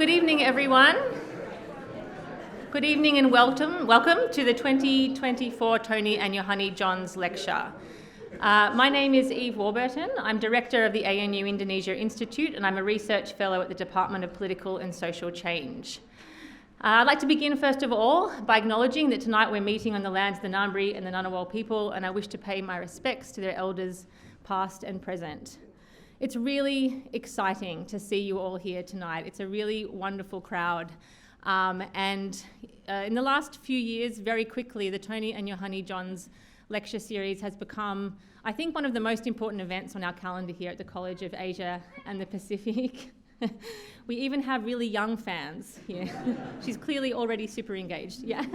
Good evening, everyone. Good evening and welcome to the 2024 Tony and Yohanni Johns Lecture. My name is Eve Warburton. I'm Director of the ANU Indonesia Institute and I'm a Research Fellow at the Department of Political and Social Change. I'd like to begin first of all by acknowledging that tonight we're meeting on the lands of the Ngambri and the Ngunnawal people, and I wish to pay my respects to their elders past and present. It's really exciting to see you all here tonight. It's a really wonderful crowd. In the last few years, very quickly, the Tony and Yohanni Johns lecture series has become, I think, one of the most important events on our calendar here at the College of Asia and the Pacific. We even have really young fans here. She's clearly already super engaged, yeah.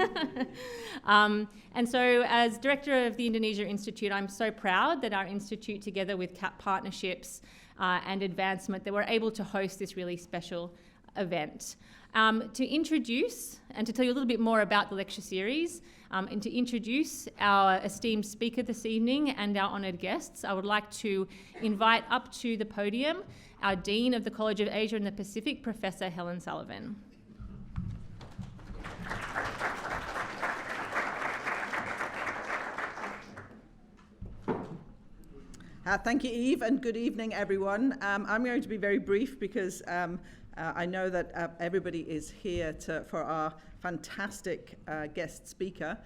And so as Director of the Indonesia Institute, I'm so proud that our Institute, together with CAP Partnerships and Advancement, that we're able to host this really special event. To introduce and to tell you a little bit more about the lecture series and to introduce our esteemed speaker this evening and our honoured guests, I would like to invite up to the podium our Dean of the College of Asia and the Pacific, Professor Helen Sullivan. Thank you, Eve, and good evening, everyone. I'm going to be very brief because I know that everybody is here for our fantastic guest speaker.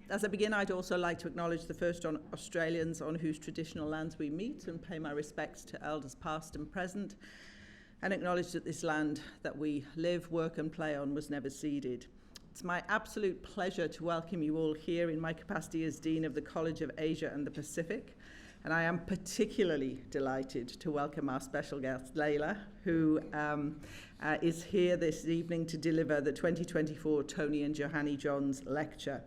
As I begin, I'd also like to acknowledge the first Australians on whose traditional lands we meet and pay my respects to elders past and present, and acknowledge that this land that we live, work and play on was never ceded. It's my absolute pleasure to welcome you all here in my capacity as Dean of the College of Asia and the Pacific. And I am particularly delighted to welcome our special guest, Leila, who is here this evening to deliver the 2024 Tony and Yohanni Johns Lecture.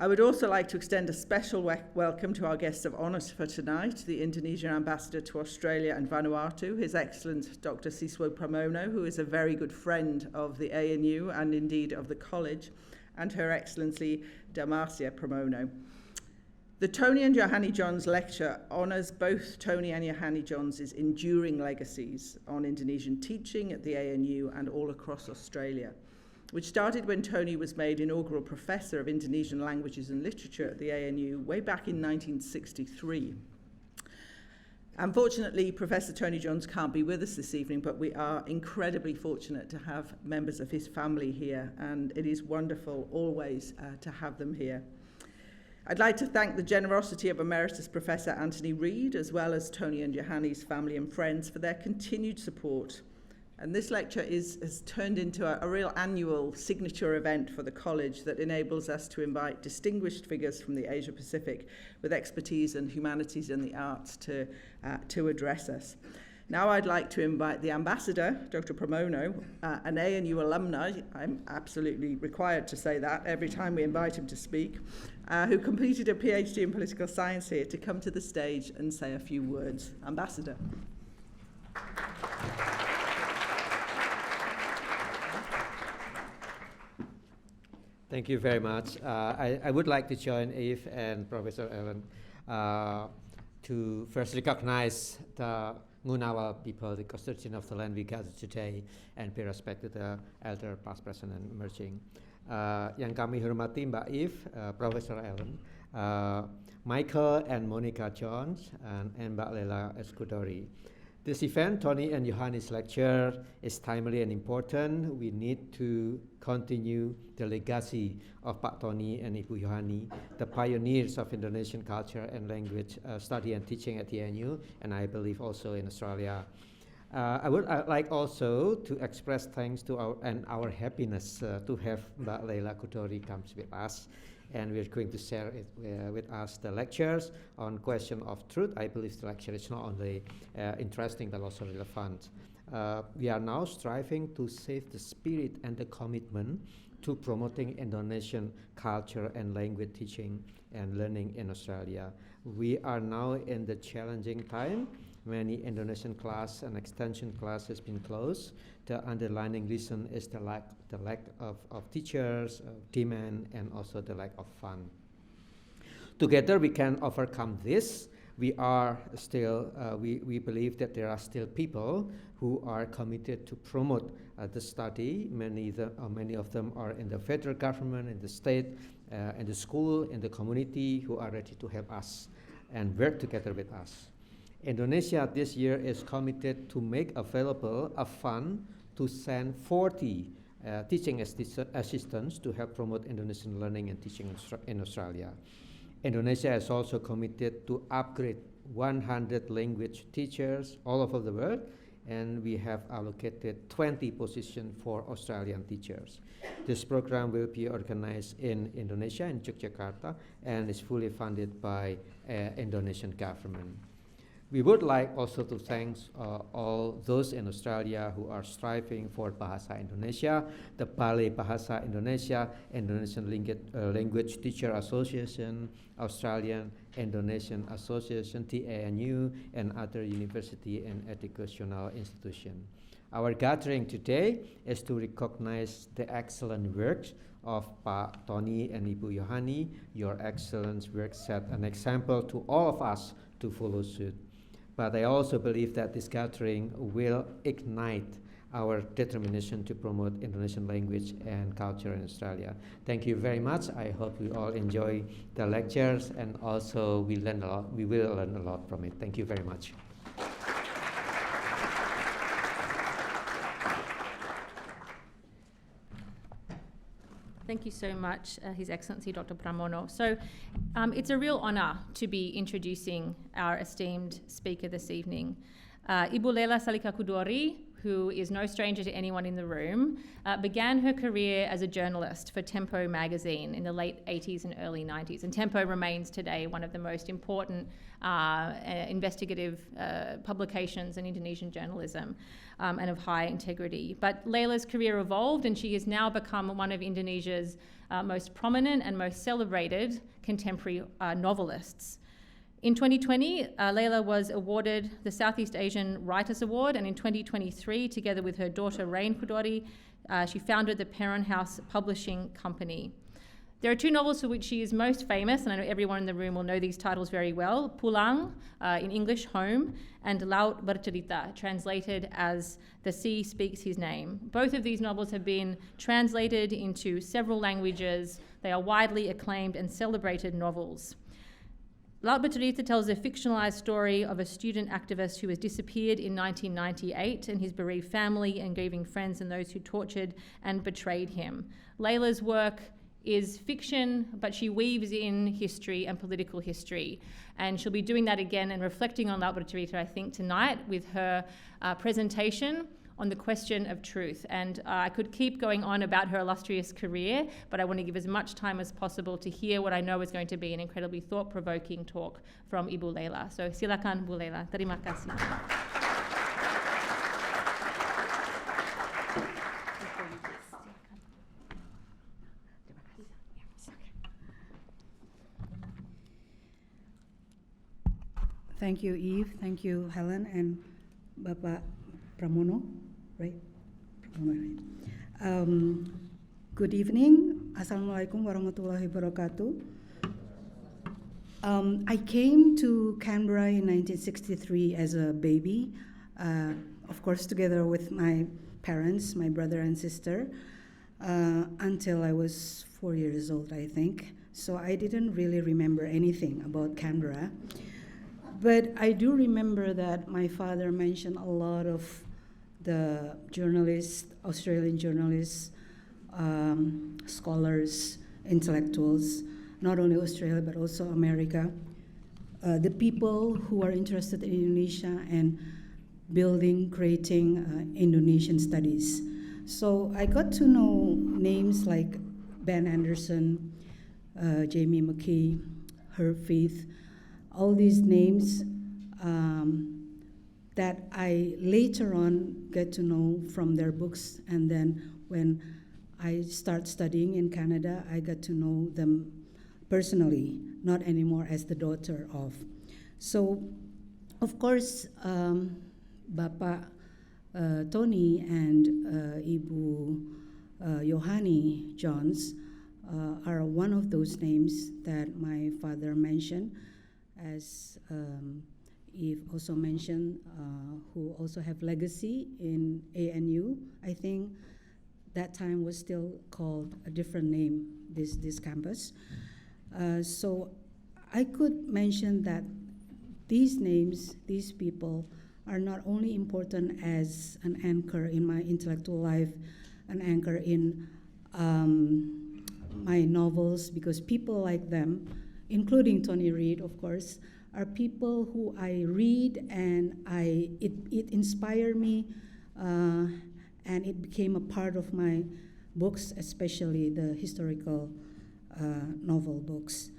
I would also like to extend a special welcome to our guests of honour for tonight, the Indonesian Ambassador to Australia and Vanuatu, His Excellency Dr. Siswo Pramono, who is a very good friend of the ANU and indeed of the College, and Her Excellency Damasia Pramono. The Tony and Yohanni Johns Lecture honours both Tony and Yohanni Johns' enduring legacies on Indonesian teaching at the ANU and all across Australia, which started when Tony was made inaugural Professor of Indonesian Languages and Literature at the ANU way back in 1963. Unfortunately, Professor Tony Johns can't be with us this evening, but we are incredibly fortunate to have members of his family here, and it is wonderful always to have them here. I'd like to thank the generosity of Emeritus Professor Anthony Reid, as well as Tony and Yohanni's family and friends, for their continued support. And this lecture has turned into a real annual signature event for the college that enables us to invite distinguished figures from the Asia Pacific with expertise in humanities and the arts to address us. Now I'd like to invite the Ambassador, Dr. Pramono, an ANU alumni, I'm absolutely required to say that every time we invite him to speak, who completed a PhD in political science here, to come to the stage and say a few words. Ambassador. Thank you very much. I would like to join Eve and Professor Ellen to first recognize the Ngunnawal people, the custodian of the land we gather today, and pay respect to the elder, past, present, and emerging. Yang kami hormati Mbak Eve, Professor Ellen, Michael and Monica Johns, and Mbak Leila Chudori. This event, Tony and Yohanni's lecture, is timely and important. We need to continue the legacy of Pak Tony and Ibu Yohanni, the pioneers of Indonesian culture and language study and teaching at the ANU, and I believe also in Australia. I would like also to express thanks to our happiness to have Mbak Leila Chudori comes with us, and we're going to share it with us the lectures on question of truth. I believe the lecture is not only interesting but also relevant. We are now striving to save the spirit and the commitment to promoting Indonesian culture and language teaching and learning in Australia. We are now in the challenging time. Many Indonesian class and extension class has been closed. The underlying reason is the lack of teachers, demand, and also the lack of fund. Together we can overcome this we are still, we believe that there are still people who are committed to promote the study. Many of them are in the federal government, in the state, in the school, in the community, who are ready to help us and work together with us. Indonesia this year is committed to make available a fund to send 40 teaching assistants to help promote Indonesian learning and teaching in Australia. Indonesia is also committed to upgrade 100 language teachers all over the world, and we have allocated 20 positions for Australian teachers. This program will be organized in Indonesia, in Yogyakarta, and is fully funded by Indonesian government. We would like also to thank all those in Australia who are striving for Bahasa Indonesia, the Balai Bahasa Indonesia, Indonesian Language Teacher Association, Australian Indonesian Association, TANU, and other university and educational institutions. Our gathering today is to recognize the excellent work of Pak Tony and Ibu Yohanni. Your excellent work set an example to all of us to follow suit. But I also believe that this gathering will ignite our determination to promote Indonesian language and culture in Australia. Thank you very much. I hope you all enjoy the lectures, and also we will learn a lot from it. Thank you very much. Thank you so much, His Excellency Dr. Pramono. So it's a real honour to be introducing our esteemed speaker this evening. Ibu Leila Salikha Chudori, who is no stranger to anyone in the room, began her career as a journalist for Tempo magazine in the late 80s and early 90s. And Tempo remains today one of the most important investigative publications in Indonesian journalism, and of high integrity. But Leila's career evolved, and she has now become one of Indonesia's most prominent and most celebrated contemporary novelists. In 2020, Leila was awarded the Southeast Asian Writers Award, and in 2023, together with her daughter Rain Chudori, she founded the Peron House publishing company. There are two novels for which she is most famous, and I know everyone in the room will know these titles very well: Pulang, in English, Home, and Laut Bercerita, translated as The Sea Speaks His Name. Both of these novels have been translated into several languages. They are widely acclaimed and celebrated novels. Laut Bercerita tells a fictionalized story of a student activist who has disappeared in 1998, and his bereaved family and grieving friends and those who tortured and betrayed him. Leila's work is fiction, but she weaves in history and political history. And she'll be doing that again and reflecting on Laut Bercerita, I think, tonight with her presentation on the question of truth. And I could keep going on about her illustrious career, but I want to give as much time as possible to hear what I know is going to be an incredibly thought-provoking talk from Ibu Leila. So silakan, Bu Leila. Terima kasih. Thank you, Eve. Thank you, Helen, and Bapak Pramono. Right? Good evening. Assalamualaikum warahmatullahi wabarakatuh. I came to Canberra in 1963 as a baby, of course together with my parents, my brother and sister, until I was 4 years old, I think. So I didn't really remember anything about Canberra. But I do remember that my father mentioned a lot of the journalists, Australian journalists, scholars, intellectuals, not only Australia but also America, the people who are interested in Indonesia and building, creating Indonesian studies. So I got to know names like Ben Anderson, Jamie McKee, Herb Faith, all these names that I later on get to know from their books, and then when I start studying in Canada, I got to know them personally, not anymore as the daughter of. So, of course, Bapak Tony and Ibu Yohanni Johns are one of those names that my father mentioned, as Eve also mentioned, who also have legacy in ANU. I think that time was still called a different name, this campus. So I could mention that these names, these people, are not only important as an anchor in my intellectual life, an anchor in my novels, because people like them, including Tony Reed, of course, are people who I read and it inspired me, and it became a part of my books, especially the historical novel books.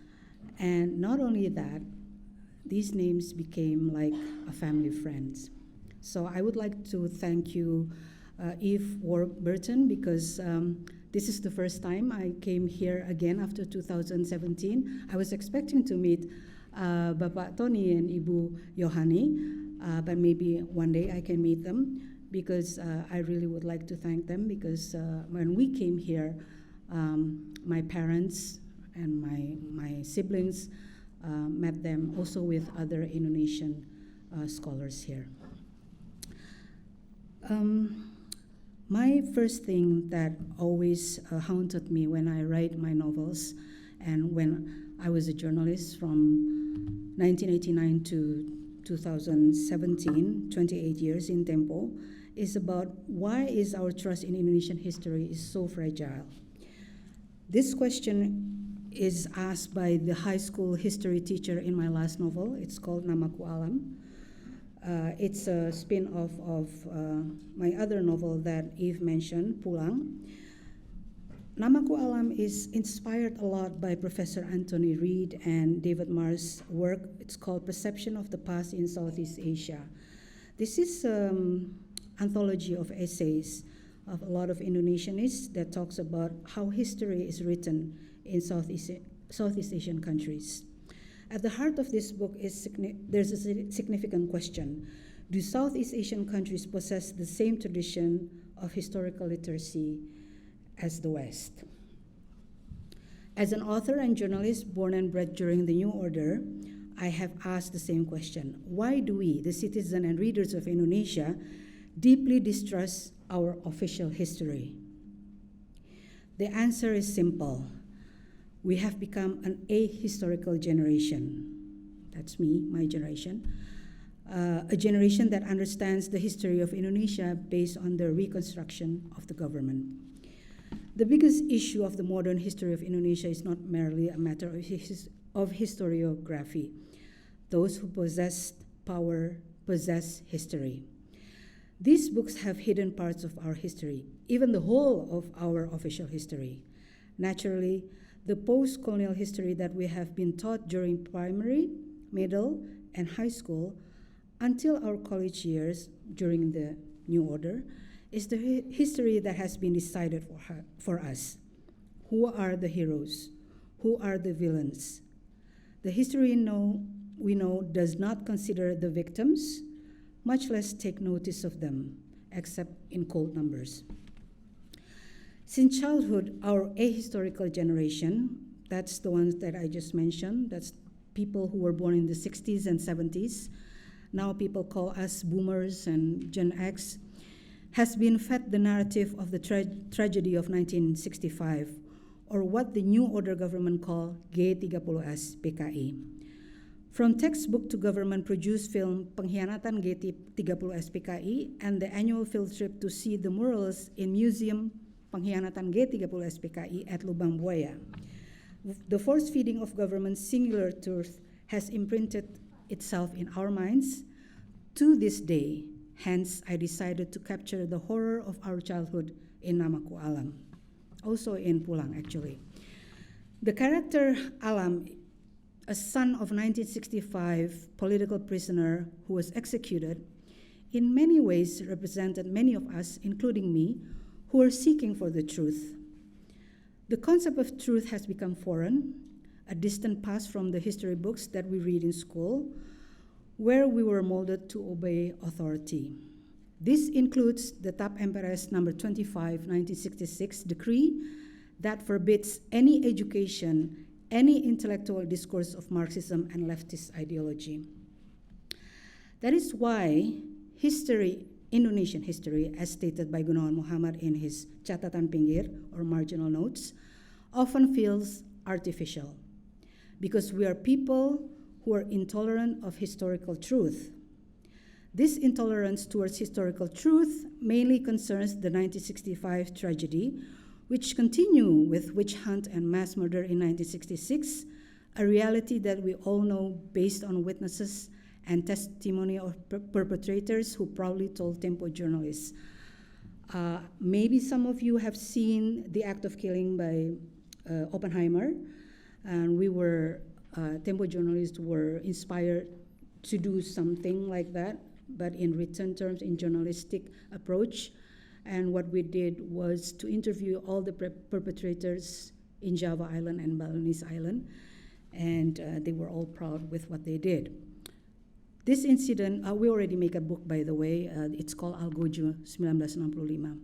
And not only that, these names became like a family friends. So I would like to thank you, Eve Warburton, because this is the first time I came here again after 2017. I was expecting to meet Bapak Tony and Ibu Yohanni, but maybe one day I can meet them, because I really would like to thank them, because when we came here, my parents and my siblings met them also with other Indonesian scholars here. My first thing that always haunted me when I write my novels, and when I was a journalist from 1989 to 2017, 28 years in Tempo, is about why is our trust in Indonesian history is so fragile. This question is asked by the high school history teacher in my last novel. It's called Namaku Alam. It's a spin-off of my other novel that Eve mentioned, Pulang. Namaku Alam is inspired a lot by Professor Anthony Reed and David Marr's work. It's called Perception of the Past in Southeast Asia. This is anthology of essays of a lot of Indonesianists that talks about how history is written in Southeast Asian countries. At the heart of this book is there's a significant question. Do Southeast Asian countries possess the same tradition of historical literacy as the West? As an author and journalist born and bred during the New Order, I have asked the same question. Why do we, the citizens and readers of Indonesia, deeply distrust our official history? The answer is simple. We have become an ahistorical generation. That's me, my generation. A generation that understands the history of Indonesia based on the reconstruction of the government. The biggest issue of the modern history of Indonesia is not merely a matter of historiography. Those who possess power possess history. These books have hidden parts of our history, even the whole of our official history. Naturally, the post-colonial history that we have been taught during primary, middle, and high school until our college years during the New Order is the history that has been decided for us. Who are the heroes? Who are the villains? The history we know does not consider the victims, much less take notice of them, except in cold numbers. Since childhood, our ahistorical generation, that's the ones that I just mentioned, that's people who were born in the 60s and 70s, now people call us boomers and Gen X, has been fed the narrative of the tragedy of 1965, or what the New Order government call G30S PKI. From textbook to government-produced film Pengkhianatan G30S PKI and the annual field trip to see the murals in Museum Pengkhianatan G30S PKI at Lubang Buaya. The force-feeding of government's singular truth has imprinted itself in our minds to this day. Hence, I decided to capture the horror of our childhood in Namaku Alam, also in Pulang, actually. The character Alam, a son of 1965 political prisoner who was executed, in many ways represented many of us, including me, who are seeking for the truth. The concept of truth has become foreign, a distant past from the history books that we read in school, where we were molded to obey authority. This includes the Tap Empress number 25, 1966 decree that forbids any education any intellectual discourse of Marxism and leftist ideology. That is why history, Indonesian history, as stated by Gunawan Muhammad in his Catatan Pinggir or marginal notes, often feels artificial, because we are people who are intolerant of historical truth. This intolerance towards historical truth mainly concerns the 1965 tragedy, which continued with witch hunt and mass murder in 1966, a reality that we all know based on witnesses and testimony of perpetrators who proudly told Tempo journalists. Maybe some of you have seen The Act of Killing by Oppenheimer, and we were, Tempo journalists were inspired to do something like that, but in written terms, in journalistic approach. And what we did was to interview all the perpetrators in Java Island and Balinese Island, and they were all proud with what they did. This incident, we already make a book, by the way. It's called Algojo 1965.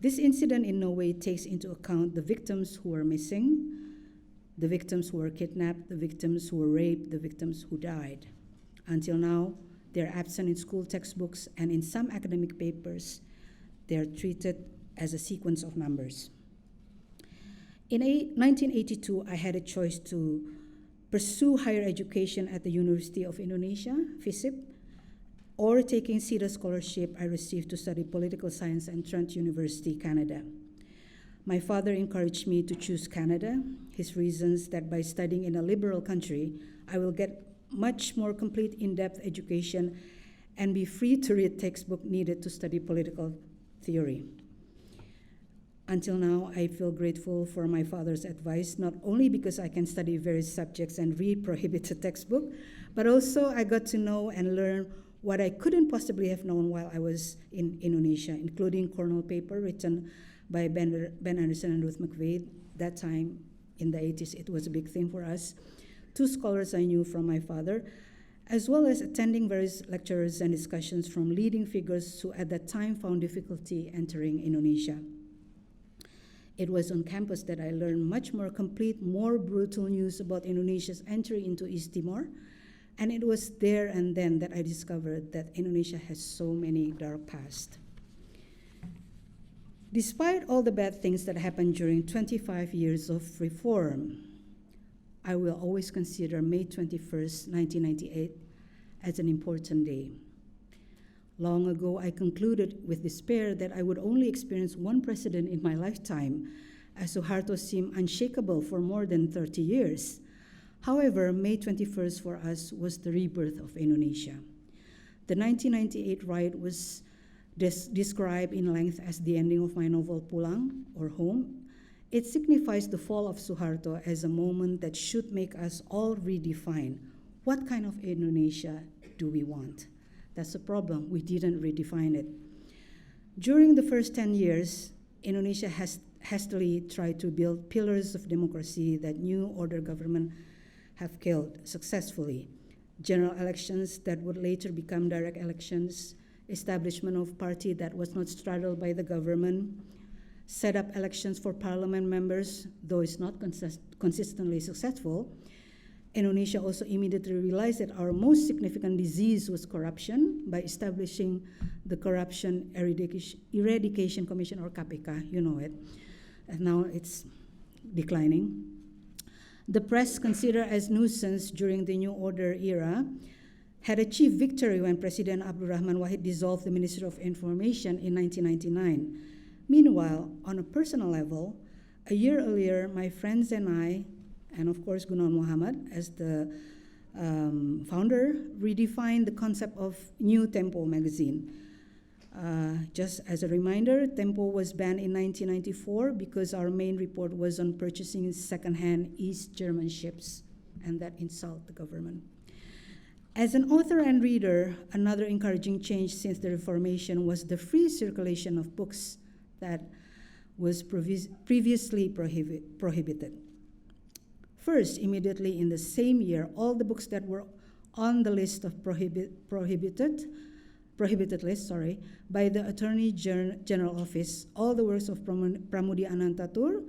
This incident in no way takes into account the victims who were missing, the victims who were kidnapped, the victims who were raped, the victims who died. Until now, they're absent in school textbooks, and in some academic papers, they're treated as a sequence of numbers. In 1982, I had a choice to pursue higher education at the University of Indonesia, FISIP, or taking CETA scholarship I received to study political science at Trent University, Canada. My father encouraged me to choose Canada. His reasons that by studying in a liberal country, I will get much more complete in-depth education and be free to read textbook needed to study political theory. Until now, I feel grateful for my father's advice, not only because I can study various subjects and read prohibited textbook, but also I got to know and learn what I couldn't possibly have known while I was in Indonesia, including Cornell paper written by Ben Anderson and Ruth McVeigh. That time, in the 80s, it was a big thing for us. Two scholars I knew from my father, as well as attending various lectures and discussions from leading figures who at that time found difficulty entering Indonesia. It was on campus that I learned much more complete, more brutal news about Indonesia's entry into East Timor, and it was there and then that I discovered that Indonesia has so many dark pasts. Despite all the bad things that happened during 25 years of reform, I will always consider May 21st, 1998 as an important day. Long ago, I concluded with despair that I would only experience one president in my lifetime, as Suharto seemed unshakable for more than 30 years. However, May 21st for us was the rebirth of Indonesia. The 1998 riot was described in length as the ending of my novel Pulang, or Home. It signifies the fall of Suharto as a moment that should make us all redefine what kind of Indonesia do we want. That's the problem. We didn't redefine it. During the first 10 years, Indonesia has hastily tried to build pillars of democracy that new order government have killed successfully. General elections that would later become direct elections, establishment of party that was not straddled by the government, set up elections for parliament members, though it's not consistently successful. Indonesia also immediately realized that our most significant disease was corruption by establishing the Corruption Eradication Commission, or KPK, you know it. And now it's declining. The press, considered as nuisance during the New Order era, had achieved victory when President Abdurrahman Wahid dissolved the Ministry of Information in 1999. Meanwhile, on a personal level, a year earlier, my friends and I, and of course Gunawan Muhammad as the founder, redefined the concept of New Tempo magazine. Just as a reminder, Tempo was banned in 1994 because our main report was on purchasing second-hand East German ships, and that insulted the government. As an author and reader, another encouraging change since the Reformation was the free circulation of books that was previously prohibited. First, immediately in the same year, all the books that were on the list of prohibited list, by the Attorney General Office, all the works of Pramudia Anantatur,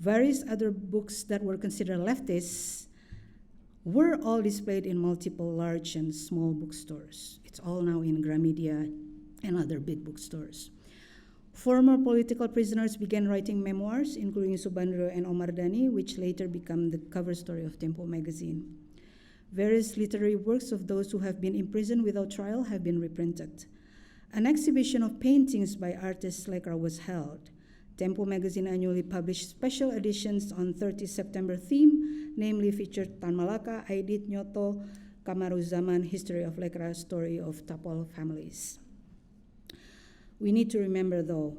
Various other books that were considered leftists were all displayed in multiple large and small bookstores. It's all now in Gramedia and other big bookstores. Former political prisoners began writing memoirs, including Subandrio and Omar Dhani, which later became the cover story of Tempo magazine. Various literary works of those who have been imprisoned without trial have been reprinted. An exhibition of paintings by artist Lekra was held. Tempo magazine annually published special editions on 30 September theme, namely featured Tan Malaka, Aidit, Nyoto, Kamaruzaman, History of Lekra, Story of Tapol Families. We need to remember, though,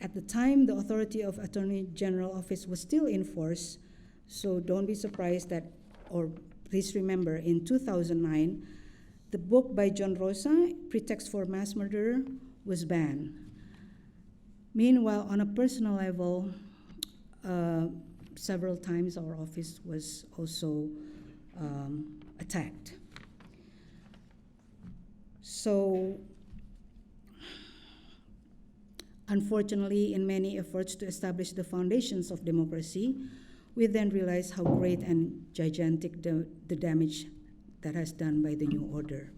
at the time the authority of Attorney General Office was still in force, so don't be surprised that, or please remember, in 2009, the book by John Rosa, Pretext for Mass Murder, was banned. Meanwhile, on a personal level, several times our office was also attacked. So, unfortunately, in many efforts to establish the foundations of democracy, we then realized how great and gigantic the damage that has done by the new order.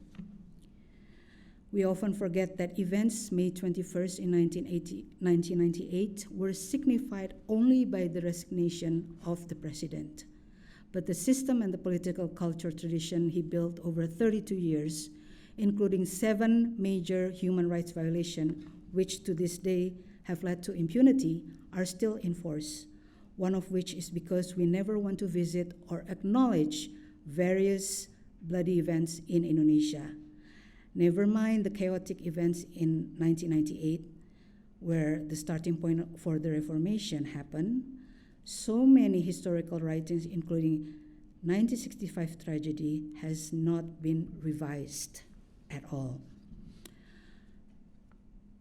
We often forget that events May 21st in 1998 were signified only by the resignation of the president. But the system and the political culture tradition he built over 32 years, including 7 major human rights violations, which to this day have led to impunity, are still in force. One of which is because we never want to visit or acknowledge various bloody events in Indonesia. Never mind the chaotic events in 1998, where the starting point for the Reformation happened. So many historical writings, including 1965 tragedy, has not been revised at all.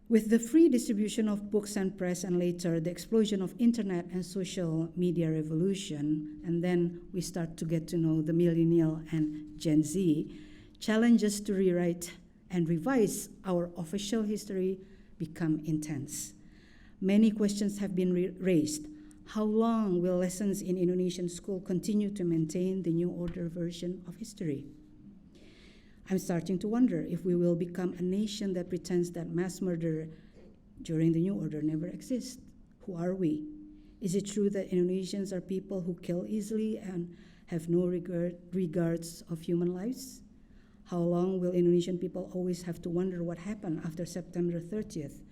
With the free distribution of books and press, and later the explosion of internet and social media revolution, and then we start to get to know the millennial and Gen Z, challenges to rewrite and revise our official history become intense. Many questions have been raised. How long will lessons in Indonesian school continue to maintain the new order version of history? I'm starting to wonder if we will become a nation that pretends that mass murder during the new order never exists. Who are we? Is it true that Indonesians are people who kill easily and have no regards of human lives? How long will Indonesian people always have to wonder what happened after September 30th,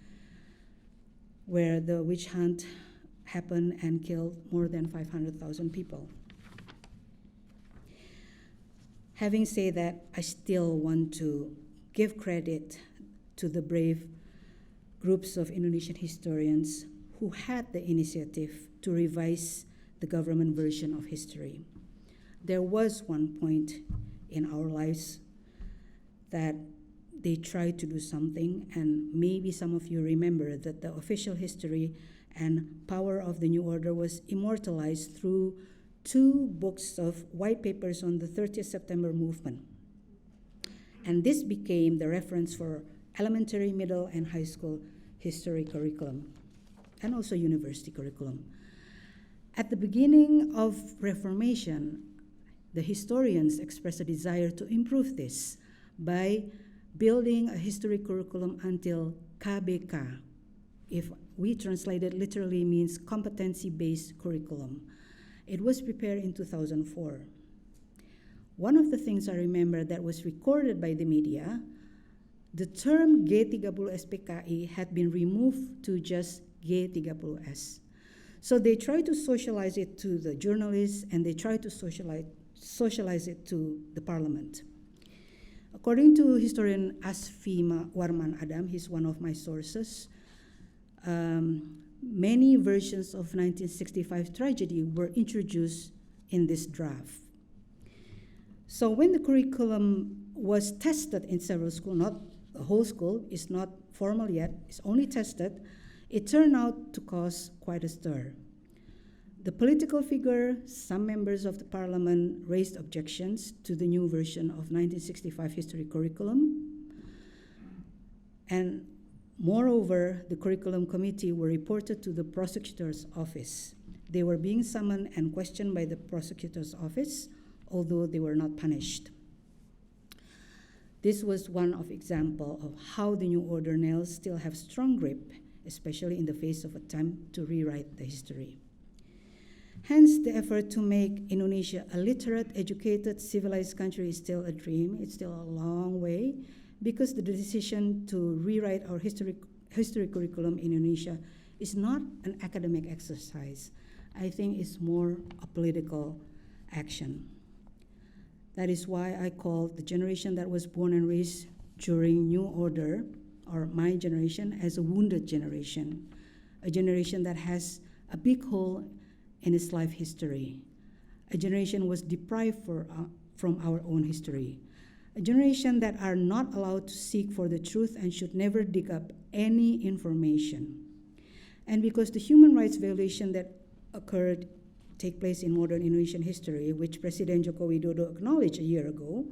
where the witch hunt happened and killed more than 500,000 people? Having said that, I still want to give credit to the brave groups of Indonesian historians who had the initiative to revise the government version of history. There was one point in our lives that they tried to do something, and maybe some of you remember that the official history and power of the new order was immortalized through 2 books of white papers on the 30th September movement. And this became the reference for elementary, middle, and high school history curriculum, and also university curriculum. At the beginning of Reformation, the historians expressed a desire to improve this by building a history curriculum until KBK. If we translate it literally, means competency-based curriculum. It was prepared in 2004. One of the things I remember that was recorded by the media, the term G30SPKI had been removed to just G30S. So they tried to socialize it to the journalists, and they tried to socialize it to the parliament. According to historian Asfi Warman Adam, he's one of my sources, many versions of 1965 tragedy were introduced in this draft. So when the curriculum was tested in several schools, not the whole school, it's not formal yet, it's only tested, it turned out to cause quite a stir. The political figure, some members of the parliament raised objections to the new version of 1965 history curriculum. And moreover, the curriculum committee were reported to the prosecutor's office. They were being summoned and questioned by the prosecutor's office, although they were not punished. This was one of example of how the New Order nails still have strong grip, especially in the face of attempt to rewrite the history. Hence, the effort to make Indonesia a literate, educated, civilized country is still a dream. It's still a long way, because the decision to rewrite our history curriculum in Indonesia is not an academic exercise. I think it's more a political action. That is why I call the generation that was born and raised during New Order, or my generation, as a wounded generation, a generation that has a big hole in its life history. A generation was deprived from our own history. A generation that are not allowed to seek for the truth and should never dig up any information. And because the human rights violation that take place in modern Indonesian history, which President Joko Widodo acknowledged a year ago,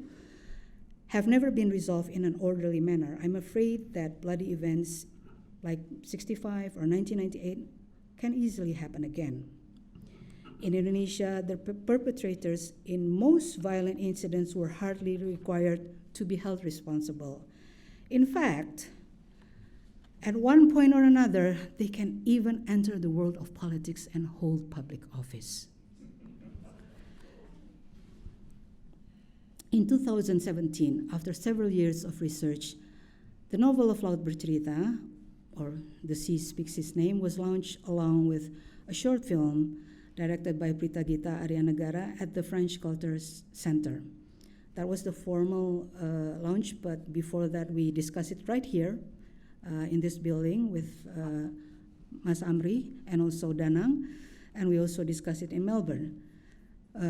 have never been resolved in an orderly manner. I'm afraid that bloody events like 65 or 1998 can easily happen again. In Indonesia, the perpetrators in most violent incidents were hardly required to be held responsible. In fact, at one point or another, they can even enter the world of politics and hold public office. In 2017, after several years of research, the novel of Laut Bercerita, or The Sea Speaks His Name, was launched along with a short film directed by Prita Gita Arianegara at the French Culture Center. That was the formal launch, but before that we discussed it right here in this building with Mas Amri and also Danang, and we also discussed it in Melbourne.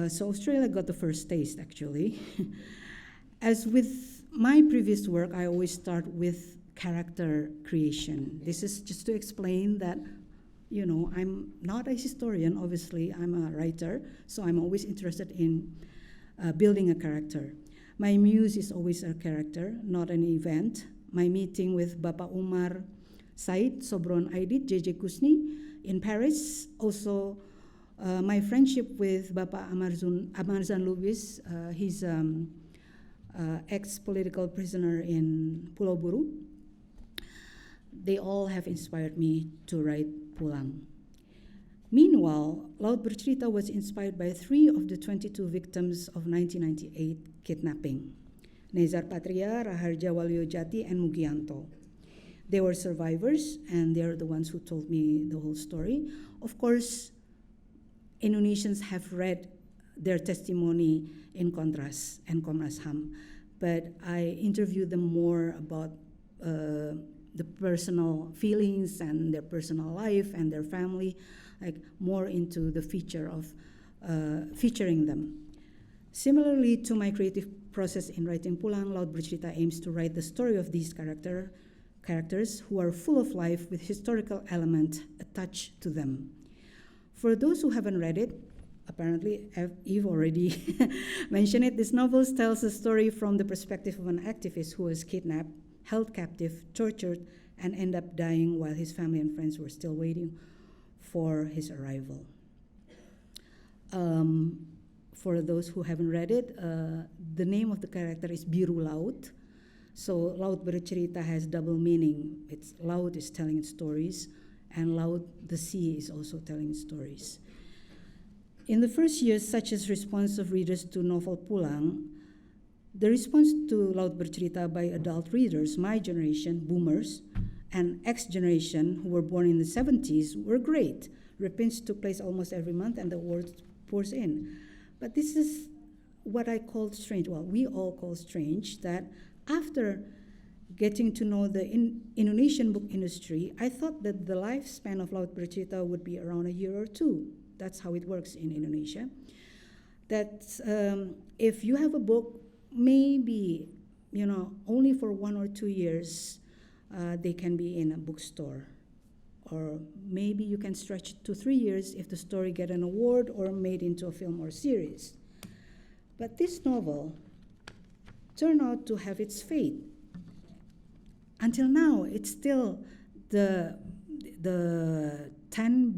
So Australia got the first taste, actually. As with my previous work, I always start with character creation. This is just to explain that, you know, I'm not a historian, obviously, I'm a writer, so I'm always interested in building a character. My muse is always a character, not an event. My meeting with Bapak Umar Said, Sobron Aidit, JJ Kusni in Paris, also my friendship with Bapak Amarzan Lubis, he's ex-political prisoner in Pulau Buru. They all have inspired me to write Pulang. Meanwhile, Laut Bercerita was inspired by 3 of the 22 victims of 1998 kidnapping: Nezar Patria, Raharja Walyojati, and Mugianto. They were survivors, and they're the ones who told me the whole story. Of course, Indonesians have read their testimony in Kontras and Komnas HAM, but I interviewed them more about the personal feelings and their personal life and their family, like more into the feature of featuring them. Similarly to my creative process in writing Pulang, Laut Bercerita aims to write the story of these characters who are full of life with historical element attached to them. For those who haven't read it, apparently Eve already mentioned it, this novel tells a story from the perspective of an activist who was kidnapped, held captive, tortured, and ended up dying while his family and friends were still waiting for his arrival. For those who haven't read it, the name of the character is Biru Laut. So Laut Bercerita has double meaning. It's Laut is telling stories, and Laut, the sea, is also telling stories. In the first years, such as response of readers to novel Pulang, the response to Laut Bercerita by adult readers, my generation, boomers, and X generation who were born in the 70s were great. Reprints took place almost every month, and the word pours in. But this is what I call strange, well, we all call strange, that after getting to know the Indonesian book industry, I thought that the lifespan of Laut Bercerita would be around a year or 2. That's how it works in Indonesia. That if you have a book, maybe, you know, only for 1 or 2 years, they can be in a bookstore. Or maybe you can stretch it to 3 years if the story get an award or made into a film or series. But this novel turned out to have its fate. Until now, it's still the 10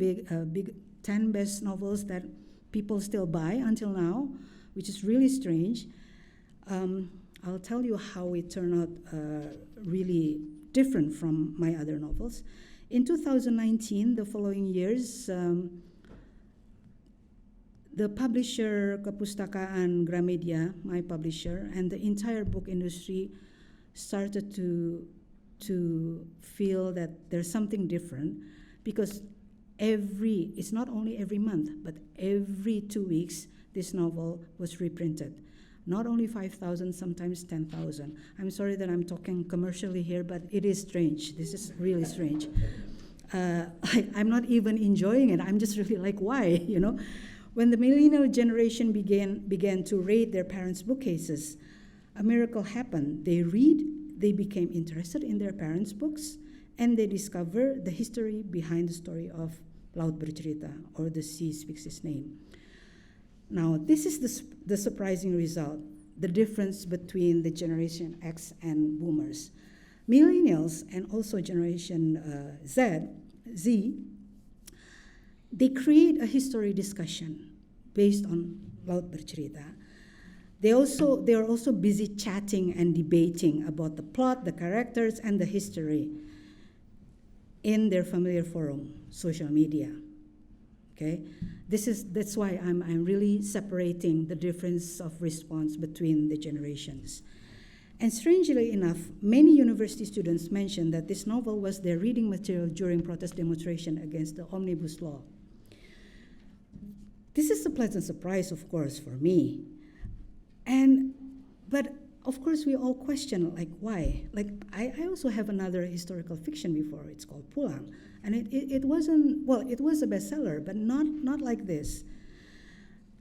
10 best novels that people still buy until now, which is really strange. I'll tell you how it turned out really different from my other novels. In 2019, the following years, the publisher Kepustakaan Gramedia, my publisher, and the entire book industry started to feel that there's something different, because it's not only every month, but every 2 weeks, this novel was reprinted. Not only 5,000, sometimes 10,000. I'm sorry that I'm talking commercially here, but it is strange. This is really strange. I'm not even enjoying it. I'm just really like, why, you know? When the millennial generation began to raid their parents' bookcases, a miracle happened. They read, they became interested in their parents' books, and they discover the history behind the story of Laut Bercerita, or The Sea Speaks His Name. Now, this is the surprising result, the difference between the Generation X and boomers. Millennials and also Generation Z, they create a history discussion based on Laut Bercerita. They are also busy chatting and debating about the plot, the characters, and the history in their familiar forum, social media. Okay, that's why I'm really separating the difference of response between the generations. And strangely enough, many university students mentioned that this novel was their reading material during protest demonstration against the Omnibus Law. This is a pleasant surprise, of course, for me. But of course, we all question, like, why? Like, I also have another historical fiction before. It's called Pulang. And it wasn't, well, it was a bestseller, but not like this.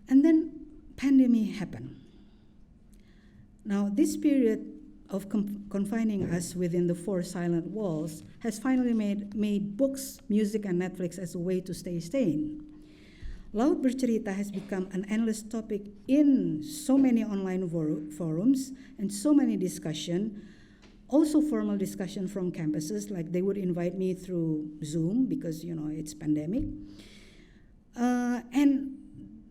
And then pandemic happened. Now, this period of confining us within the four silent walls has finally made books, music, and Netflix as a way to stay sane. Laut Bercerita has become an endless topic in so many online forums and so many discussion, also formal discussion from campuses, like they would invite me through Zoom because, you know, it's pandemic. And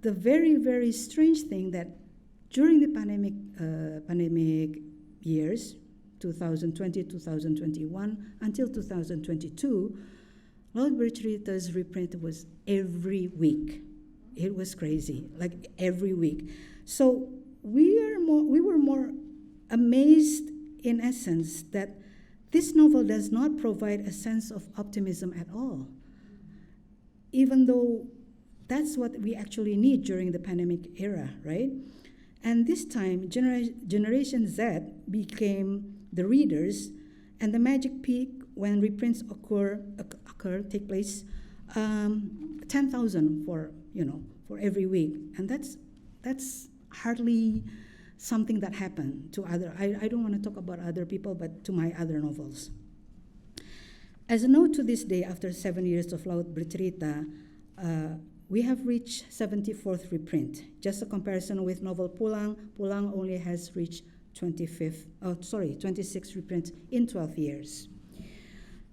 the very, very strange thing that during the pandemic years, 2020, 2021, until 2022, Laut Bercerita's reprint was every week. It was crazy, like every week. So we were more amazed, in essence, that this novel does not provide a sense of optimism at all, even though that's what we actually need during the pandemic era, right? And this time, Generation Z became the readers, and the magic peak when reprints take place, 10,000 for every week, and that's hardly something that happened to other. I don't want to talk about other people, but to my other novels. As a note to this day, after 7 years of Laut Bercerita, we have reached 74th reprint. Just a comparison with novel Pulang. Pulang only has reached 26 reprints in 12 years.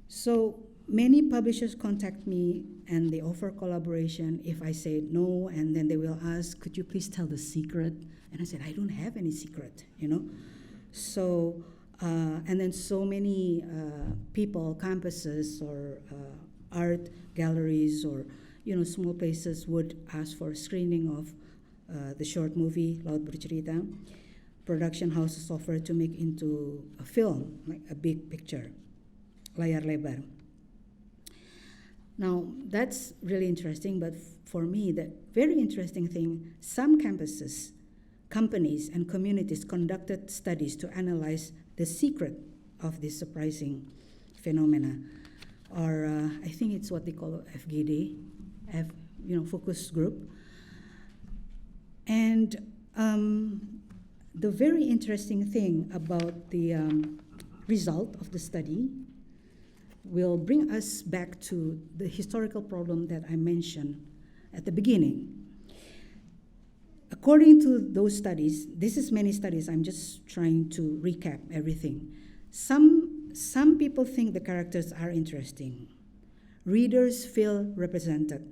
So many publishers contact me and they offer collaboration if I say no, and then they will ask, could you please tell the secret? And I said, I don't have any secret, you know? So, and then so many people, campuses or art galleries or, you know, small places would ask for screening of the short movie, Laut Bercerita. Production houses offer to make into a film, like a big picture, layar lebar. Now, that's really interesting, but for me, the very interesting thing, some campuses, companies, and communities conducted studies to analyze the secret of this surprising phenomena, or I think it's what they call FGD, focus group. And the very interesting thing about the result of the study will bring us back to the historical problem that I mentioned at the beginning. According to those studies, this is many studies, I'm just trying to recap everything. Some people think the characters are interesting. Readers feel represented.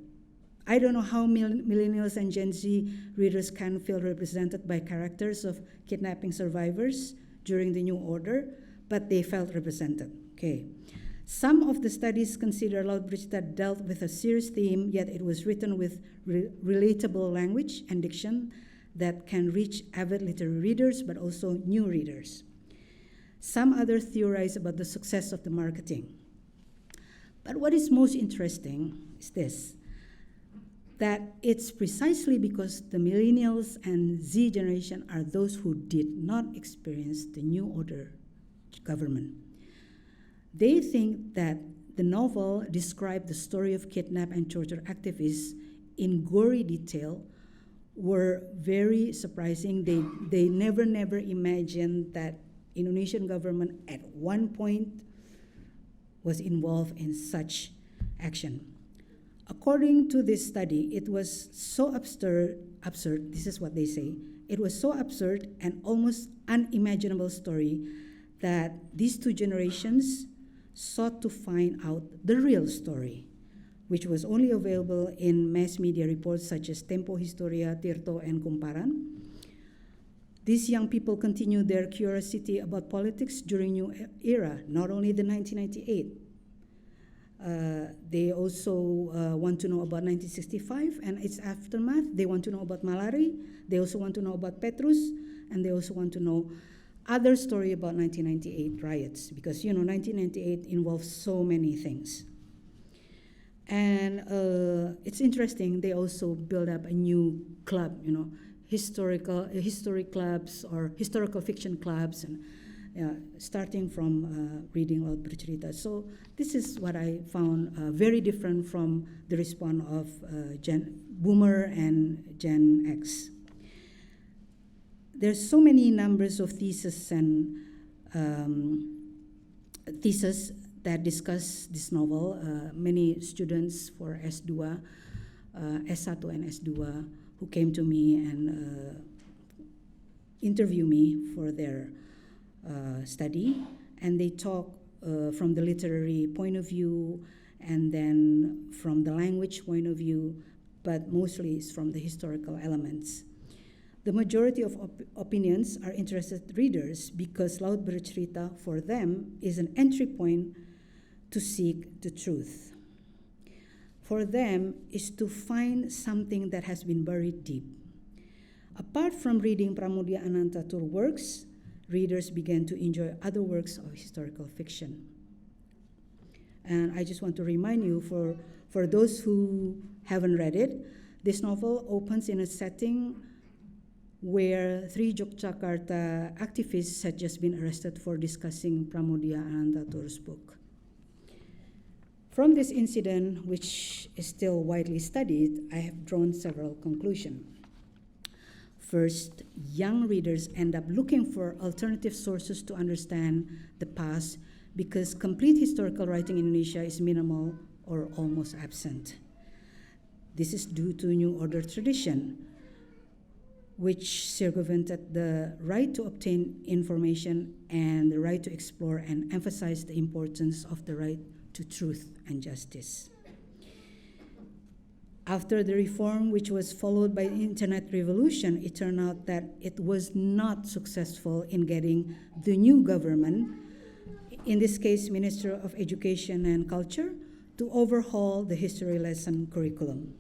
I don't know how millennials and Gen Z readers can feel represented by characters of kidnapping survivors during the New Order, but they felt represented. Okay. Some of the studies consider Laut Bercerita dealt with a serious theme, yet it was written with relatable language and diction that can reach avid literary readers, but also new readers. Some others theorize about the success of the marketing. But what is most interesting is this, that it's precisely because the millennials and Z generation are those who did not experience the New Order government. They think that the novel described the story of kidnap and torture activists in gory detail were very surprising. They never imagined that Indonesian government at one point was involved in such action. According to this study, it was so absurd, this is what they say, it was so absurd and almost unimaginable story that these two generations sought to find out the real story, which was only available in mass media reports such as Tempo Historia, Tirto, and Kumparan. These young people continued their curiosity about politics during New Era, not only the 1998. They also want to know about 1965 and its aftermath. They want to know about Malari. They also want to know about Petrus, and they also want to know other story about 1998 riots, because 1998 involves so many things. And it's interesting. They also build up a new club, history clubs or historical fiction clubs, and starting from reading Laut Bercerita. So this is what I found very different from the response of Boomer and Gen X. There's so many numbers of theses and theses that discuss this novel. Many students for S2, S1 and S2 who came to me and interview me for their study, and they talk from the literary point of view and then from the language point of view, but mostly it's from the historical elements. The majority of opinions are interested readers because Laut Bercerita for them is an entry point to seek the truth. For them is to find something that has been buried deep. Apart from reading Pramudia Anantatur works, readers began to enjoy other works of historical fiction. And I just want to remind you, for those who haven't read it, this novel opens in a setting where 3 Yogyakarta activists had just been arrested for discussing Pramudia Anantatur's book. From this incident, which is still widely studied, I have drawn several conclusions. First, young readers end up looking for alternative sources to understand the past because complete historical writing in Indonesia is minimal or almost absent. This is due to New Order tradition, which circumvented the right to obtain information and the right to explore and emphasize the importance of the right to truth and justice. After the reform, which was followed by the internet revolution, it turned out that it was not successful in getting the new government, in this case, Minister of Education and Culture, to overhaul the history lesson curriculum.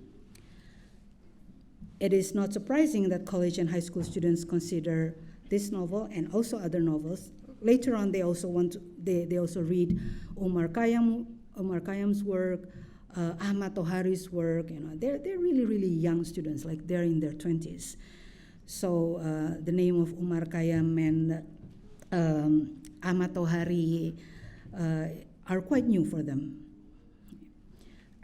It is not surprising that college and high school students consider this novel and also other novels. Later on, they also read Omar Khayyam's work, Ahmad Tohari's work. They're really, really young students, like they're in their 20s. So the name of Omar Khayyam and Ahmad Tohari are quite new for them.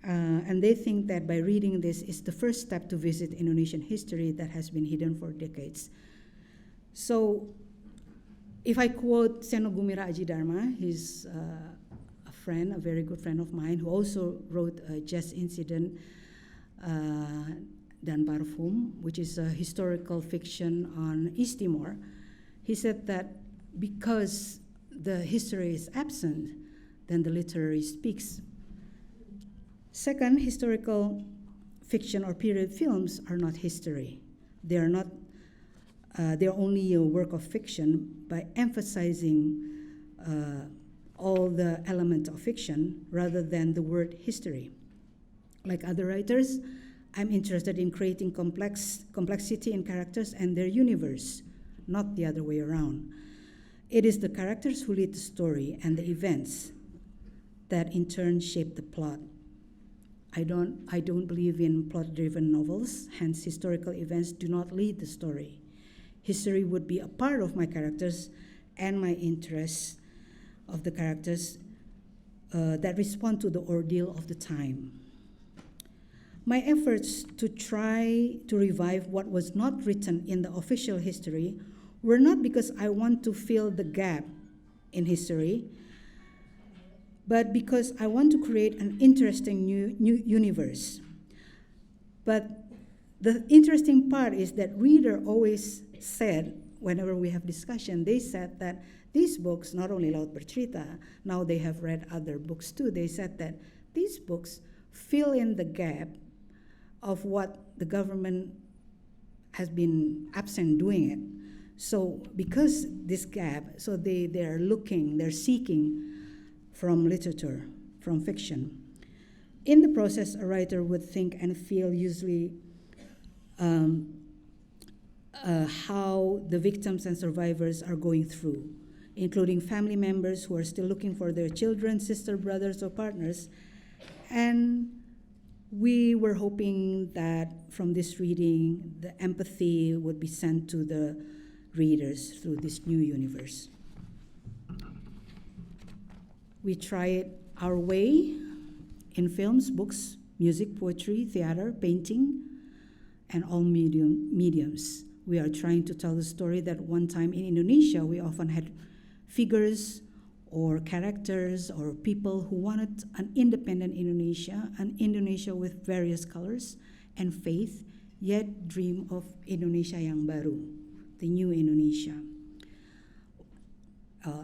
And they think that by reading this is the first step to visit Indonesian history that has been hidden for decades. So if I quote Seno Gumira Ajidharma, he's a friend, a very good friend of mine, who also wrote Jazz Incident Dan Parfum, which is a historical fiction on East Timor. He said that because the history is absent, then the literary speaks. Second, historical fiction or period films are not history. They are not. They're only a work of fiction by emphasizing all the elements of fiction rather than the word history. Like other writers, I'm interested in creating complexity in characters and their universe, not the other way around. It is the characters who lead the story and the events that in turn shape the plot. I don't believe in plot-driven novels, hence historical events do not lead the story. History would be a part of my characters and my interests of the characters that respond to the ordeal of the time. My efforts to try to revive what was not written in the official history were not because I want to fill the gap in history, but because I want to create an interesting new universe. But the interesting part is that reader always said, whenever we have discussion, they said that these books, not only Laut Bercerita, now they have read other books too, they said that these books fill in the gap of what the government has been absent doing it. So because this gap, so they're seeking from literature, from fiction. In the process, a writer would think and feel usually how the victims and survivors are going through, including family members who are still looking for their children, sister, brothers, or partners. And we were hoping that from this reading, the empathy would be sent to the readers through this new universe. We try it our way in films, books, music, poetry, theater, painting, and all mediums. We are trying to tell the story that one time in Indonesia, we often had figures or characters or people who wanted an independent Indonesia, an Indonesia with various colors and faith, yet dream of Indonesia yang baru, the new Indonesia.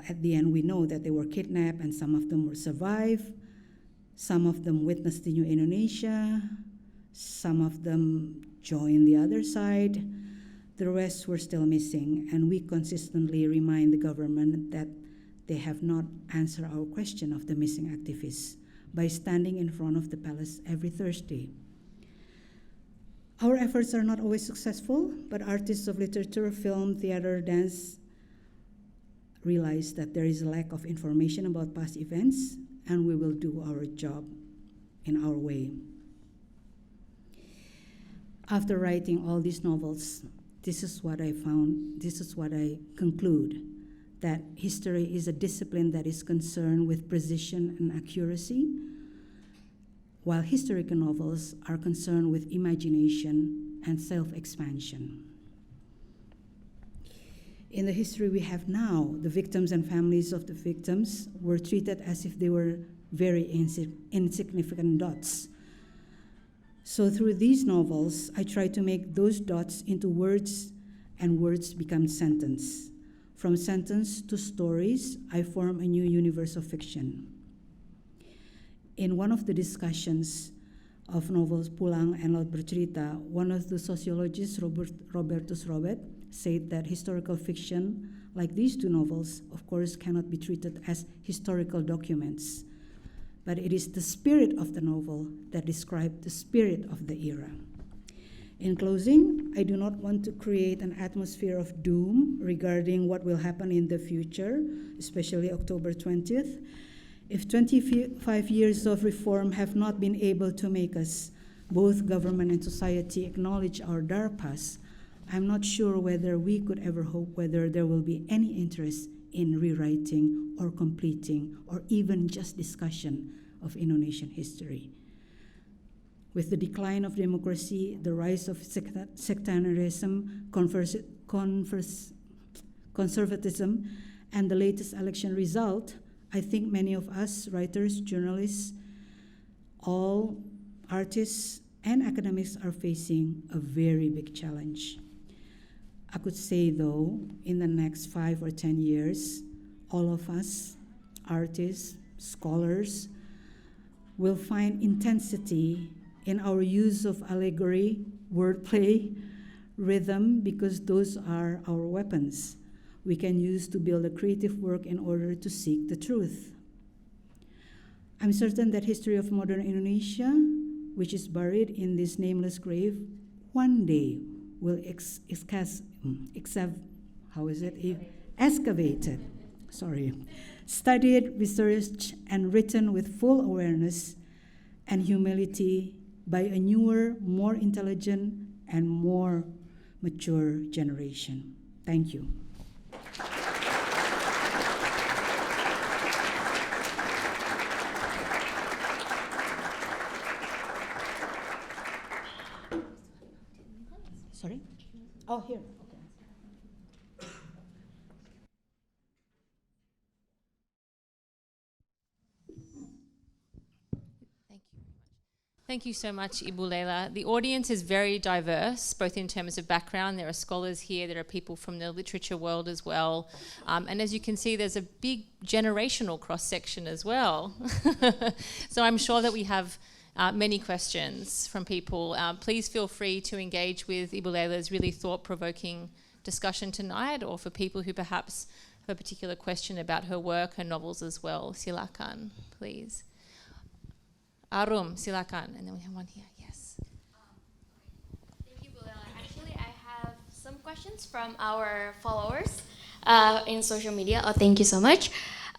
At the end, we know that they were kidnapped and some of them were survived. Some of them witnessed the new Indonesia. Some of them joined the other side. The rest were still missing, and we consistently remind the government that they have not answered our question of the missing activists by standing in front of the palace every Thursday. Our efforts are not always successful, but artists of literature, film, theater, dance realize that there is a lack of information about past events, and we will do our job in our way. After writing all these novels, this is what I found, this is what I conclude, that history is a discipline that is concerned with precision and accuracy, while historical novels are concerned with imagination and self-expansion. In the history we have now, the victims and families of the victims were treated as if they were very insignificant dots. So through these novels, I try to make those dots into words, and words become sentence. From sentence to stories, I form a new universe of fiction. In one of the discussions of novels Pulang and Laut Bercerita, one of the sociologists, Robertus Robert, said that historical fiction, like these two novels, of course, cannot be treated as historical documents, but it is the spirit of the novel that describes the spirit of the era. In closing, I do not want to create an atmosphere of doom regarding what will happen in the future, especially October 20th. If 25 years of reform have not been able to make us, both government and society, acknowledge our dark past, I'm not sure whether we could ever hope whether there will be any interest in rewriting or completing or even just discussion of Indonesian history. With the decline of democracy, the rise of sectarianism, conservatism, and the latest election result, I think many of us, writers, journalists, all artists, and academics are facing a very big challenge. I could say, though, in the next 5 or 10 years, all of us, artists, scholars, will find intensity in our use of allegory, wordplay, rhythm, because those are our weapons we can use to build a creative work in order to seek the truth. I'm certain that history of modern Indonesia, which is buried in this nameless grave, one day will excavated, studied, researched, and written with full awareness and humility by a newer, more intelligent, and more mature generation. Thank you. Sorry? Oh, here. Okay. Thank you so much, Ibu Leila. The audience is very diverse, both in terms of background. There are scholars here, there are people from the literature world as well. And as you can see, there's a big generational cross-section as well. So I'm sure that we have many questions from people. Please feel free to engage with Ibu Leila's really thought-provoking discussion tonight, or for people who perhaps have a particular question about her work, her novels as well. Silakan, please. Arum, silakan. And then we have one here, yes. Thank you, Leila. Actually, I have some questions from our followers in social media. Oh, thank you so much.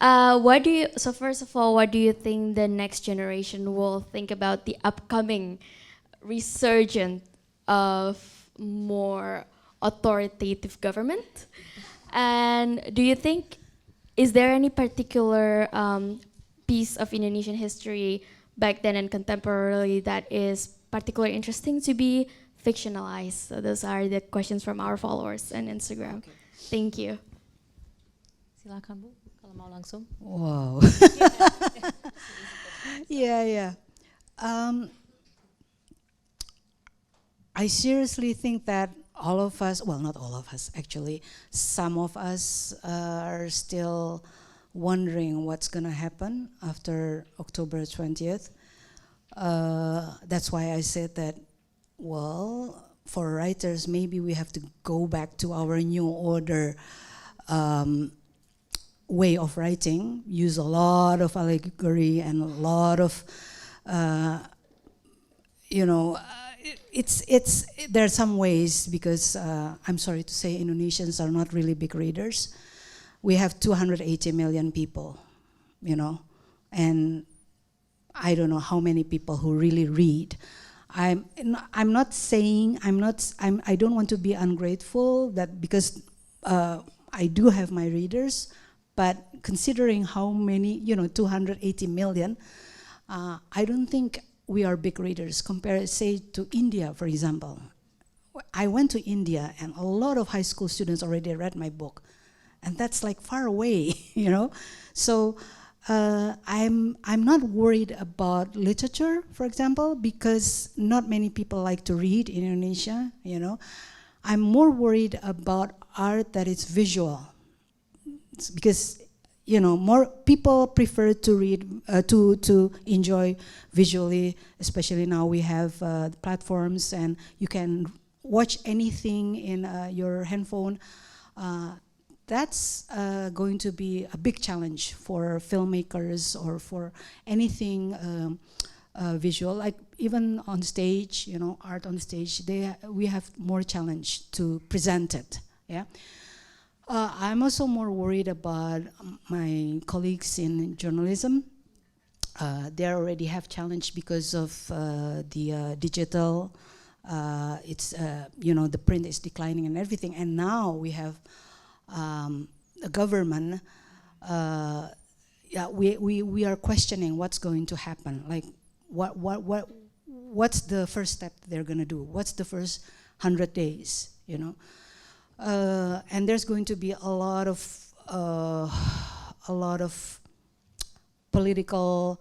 So first of all, what do you think the next generation will think about the upcoming resurgence of more authoritative government? And do you think, is there any particular piece of Indonesian history back then and contemporarily that is particularly interesting to be fictionalized? So those are the questions from our followers on Instagram. Okay. Thank you. Silakan, Bu, kalau mau langsung. Wow. Yeah. I seriously think that all of us, well, not all of us actually, some of us are still wondering what's going to happen after October 20th. That's why I said that, well, for writers, maybe we have to go back to our new order way of writing, use a lot of allegory and a lot of, there are some ways, because I'm sorry to say Indonesians are not really big readers. We have 280 million people, and I don't know how many people who really read. I don't want to be ungrateful that because I do have my readers, but considering how many, 280 million, I don't think we are big readers compared, say, to India, for example. I went to India and a lot of high school students already read my book. And that's like far away, So I'm not worried about literature, for example, because not many people like to read in Indonesia, I'm more worried about art that is visual. It's because, more people prefer to read, to enjoy visually, especially now we have platforms and you can watch anything in your handphone. That's going to be a big challenge for filmmakers or for anything visual, like even on stage, art on stage, we have more challenge to present it, yeah. I'm also more worried about my colleagues in journalism. They already have challenge because of the digital, the print is declining and everything, and now we have the government, we are questioning what's going to happen. Like, what's the first step they're going to do? What's the first 100 days? And there's going to be a lot of political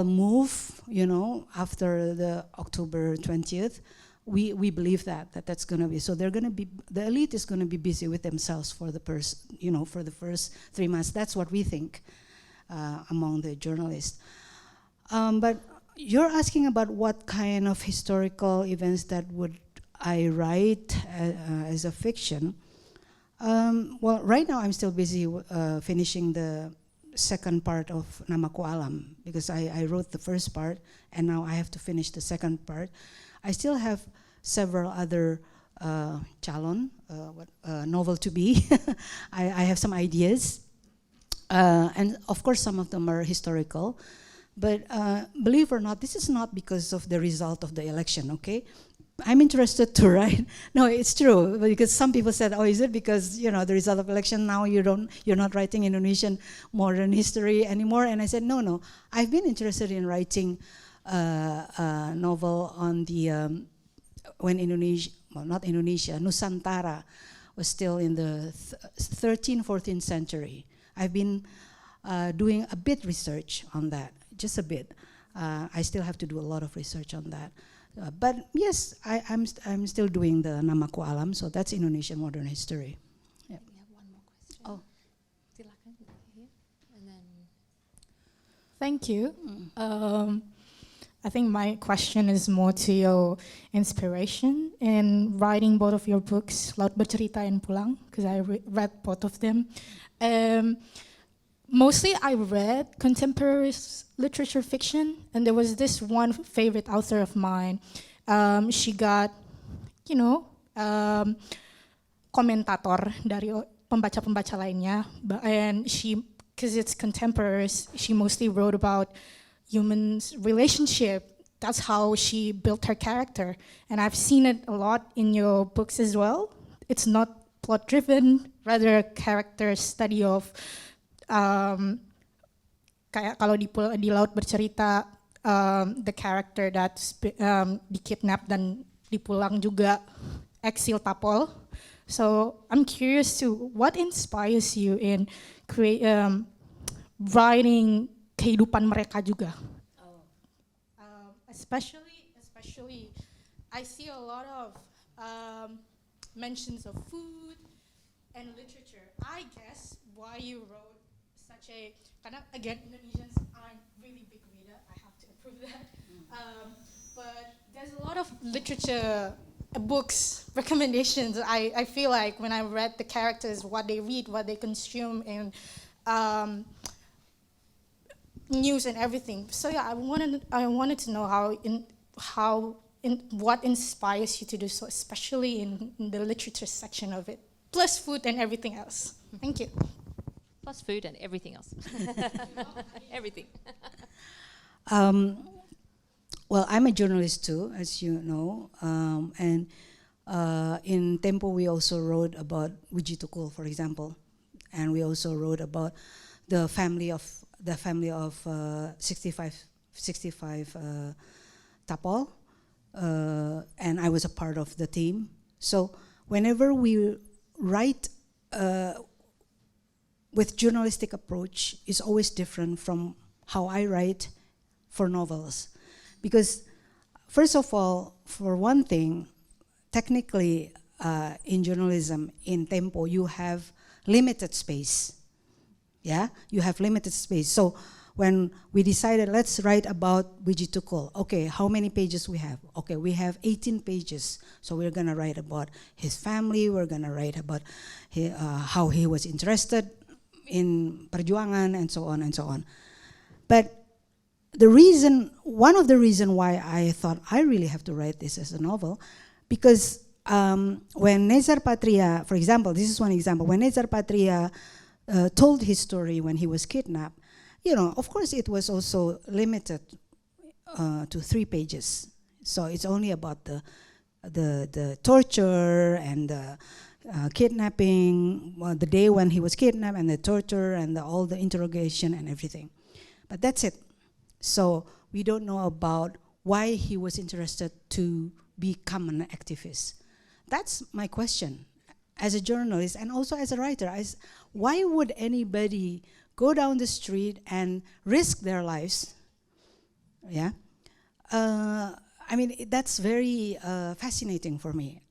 move, after the October 20th. We believe that's going to be, so they're going to be, the elite is going to be busy with themselves for the for the first 3 months. That's what we think among the journalists. But you're asking about what kind of historical events that would I write as a fiction. Well, right now I'm still busy finishing the second part of Namaku Alam, because I wrote the first part and now I have to finish the second part. I still have several other novel to be. I have some ideas. And of course some of them are historical. But believe it or not, this is not because of the result of the election, okay? I'm interested to write. No, it's true, because some people said, "Oh, is it because the result of election now you're not writing Indonesian modern history anymore?" And I said, no. I've been interested in writing a novel on the when Indonesia, well, not Indonesia, Nusantara was still in the 13th, 14th century. I've been doing a bit research on that, just a bit. I still have to do a lot of research on that. But yes, I'm still doing the Namaku Alam, so that's Indonesian modern history. Yeah. We have one more question. Oh, silakan. And then. Thank you. I think my question is more to your inspiration in writing both of your books, Laut Bercerita and Pulang, because I read both of them. Mostly I read contemporary literature fiction, and there was this one favorite author of mine. She got, komentator dari pembaca-pembaca lainnya, and because it's contemporary, she mostly wrote about humans' relationship. That's how she built her character, and I've seen it a lot in your books as well. It's not plot-driven, rather a character study of kayak kalau di Laut Bercerita, the character that dikidnap dan dipulang juga eksil tapol. So I'm curious to what inspires you in writing kehidupan mereka juga. Especially, I see a lot of mentions of food and literature. I guess why you wrote karena again Indonesians aren't really big reader, I have to approve that. But there's a lot of literature books recommendations. I feel like when I read the characters, what they read, what they consume, and news and everything. So yeah, I wanted to know what inspires you to do so, especially in the literature section of it, plus food and everything else. Thank you. Plus food and everything else. Everything. Well, I'm a journalist too, as you know, and in Tempo we also wrote about Wiji Tukul, for example, and we also wrote about the family of 65 Tapol, and I was a part of the team. So whenever we write with journalistic approach, is always different from how I write for novels. Because first of all, for one thing, technically in journalism, in Tempo, you have limited space. Yeah, you have limited space. So when we decided, let's write about Wiji Tukul. Okay, how many pages we have? Okay, we have 18 pages. So we're gonna write about his family, we're gonna write about how he was interested in perjuangan, and so on and so on. But one of the reasons why I thought I really have to write this as a novel, because when Nezar Patria, for example, this is one example, when Nezar Patria told his story when he was kidnapped, of course it was also limited to 3 pages. So it's only about the torture and the kidnapping, the day when he was kidnapped, and the torture and all the interrogation and everything. But that's it. So we don't know about why he was interested to become an activist. That's my question as a journalist and also as a writer. Why would anybody go down the street and risk their lives? Yeah. I mean, that's very fascinating for me.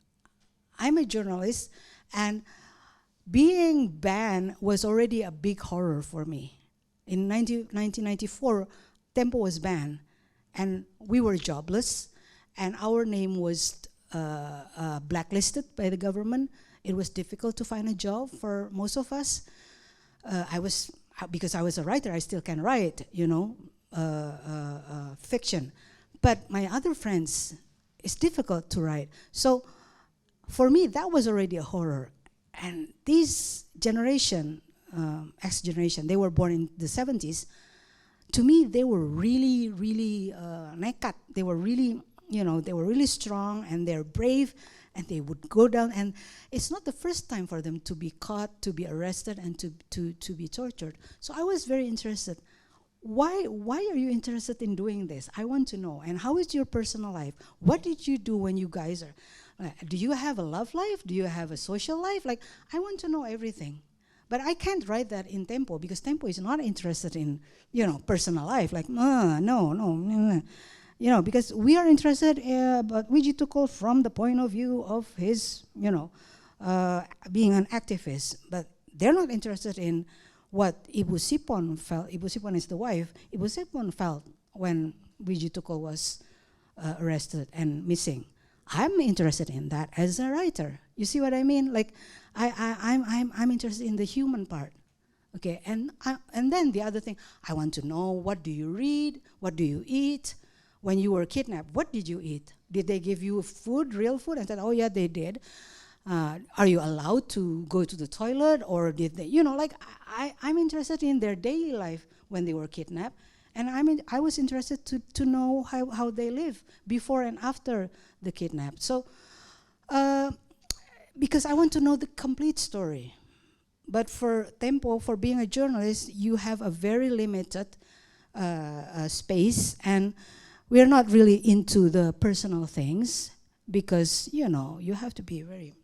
I'm a journalist, and being banned was already a big horror for me. In 1994, Tempo was banned, and we were jobless, and our name was blacklisted by the government. It was difficult to find a job for most of us. Because I was a writer, I still can write, fiction. But my other friends, it's difficult to write. So for me, that was already a horror. And this generation, X generation, they were born in the 70s. To me, they were really, really nekat. They were really, they were really strong, and they're brave, and they would go down. And it's not the first time for them to be caught, to be arrested, and to be tortured. So I was very interested. Why are you interested in doing this? I want to know. And how is your personal life? What did you do when you guys are? Do you have a love life? Do you have a social life? Like, I want to know everything. But I can't write that in Tempo, because Tempo is not interested in, personal life. Like, no. Because we are interested, but Wiji Tukul from the point of view of his, being an activist. But they're not interested in what Ibu Sipon felt. Ibu Sipon is the wife. Ibu Sipon felt when Wiji Tukul was arrested and missing. I'm interested in that as a writer. You see what I mean? Like, I'm interested in the human part. Okay, and then the other thing, I want to know, what do you read? What do you eat? When you were kidnapped, what did you eat? Did they give you food, real food? And said, oh yeah, they did. Are you allowed to go to the toilet, or did they? I'm interested in their daily life when they were kidnapped, and I was interested to know how they live before and after the kidnap. So, because I want to know the complete story. But for Tempo, for being a journalist, you have a very limited space, and we're not really into the personal things, because, you have to be very,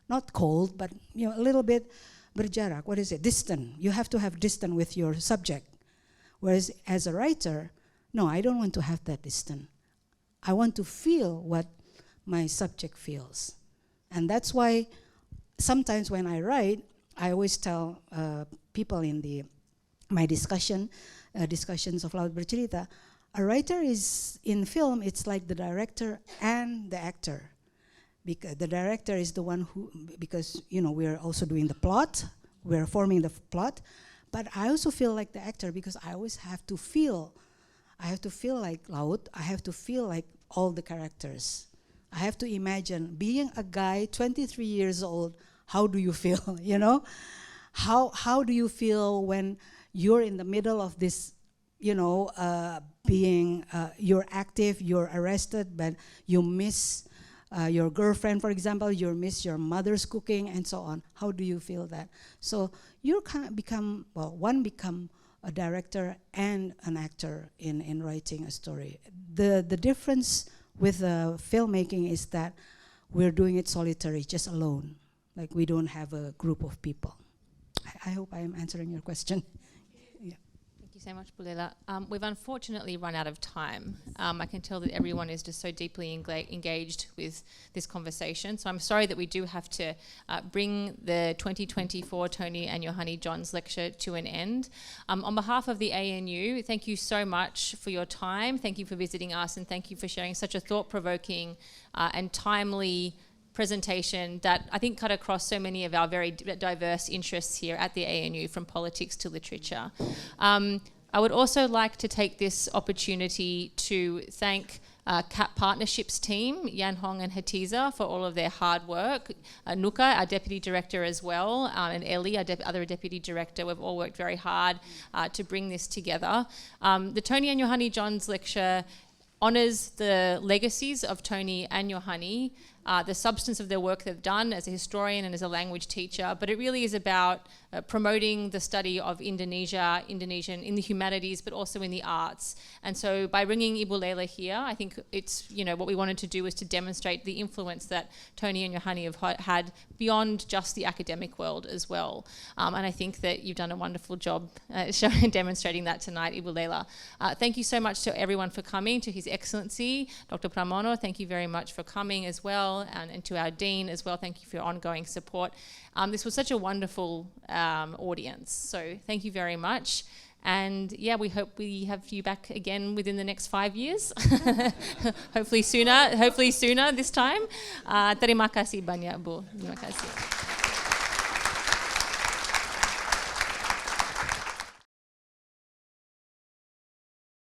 not cold, but, a little bit berjarak, what is it, distant. You have to have distance with your subject. Whereas as a writer, no, I don't want to have that distance. I want to feel what my subject feels. And that's why sometimes when I write, I always tell people in my discussions of Laut Bercerita, a writer is, in film, it's like the director and the actor. Because the director is the one who, because, we're also doing the plot, we're forming the plot, but I also feel like the actor, because I always have to feel like Laut, I have to feel like all the characters. I have to imagine being a guy, 23 years old, how do you feel, How do you feel when you're in the middle of this, being, you're active, you're arrested, but you miss your girlfriend, for example, you miss your mother's cooking, and so on. How do you feel that? So you become a director and an actor in writing a story. The difference with filmmaking is that we're doing it solitary, just alone. Like, we don't have a group of people. I hope I am answering your question. Yeah. Thank you so much, Leila. We've unfortunately run out of time. I can tell that everyone is just so deeply engaged with this conversation. So I'm sorry that we do have to bring the 2024 Tony and Yohanni Johns lecture to an end. On behalf of the ANU, thank you so much for your time. Thank you for visiting us, and thank you for sharing such a thought-provoking and timely presentation that I think cut across so many of our very diverse interests here at the ANU, from politics to literature. I would also like to take this opportunity to thank CAP Partnerships team, Yan Hong and Hatiza, for all of their hard work. Nuka, our Deputy Director as well, and Ellie, our other Deputy Director. We've all worked very hard to bring this together. The Tony and Yohanni Johns lecture honours the legacies of Tony and Yohanni, the substance of their work they've done as a historian and as a language teacher, but it really is about promoting the study of Indonesian in the humanities, but also in the arts. And so by bringing Ibu Leila here, I think it's, what we wanted to do is to demonstrate the influence that Tony and Yohanni have had beyond just the academic world as well. And I think that you've done a wonderful job showing and demonstrating that tonight, Ibu Leila. Thank you so much to everyone for coming, to His Excellency, Dr. Pramono, thank you very much for coming as well, and to our Dean as well, thank you for your ongoing support. This was such a wonderful audience, so thank you very much. And yeah, we hope we have you back again within the next 5 years. Hopefully sooner this time. Terima kasih banyak, Bu. Terima kasih.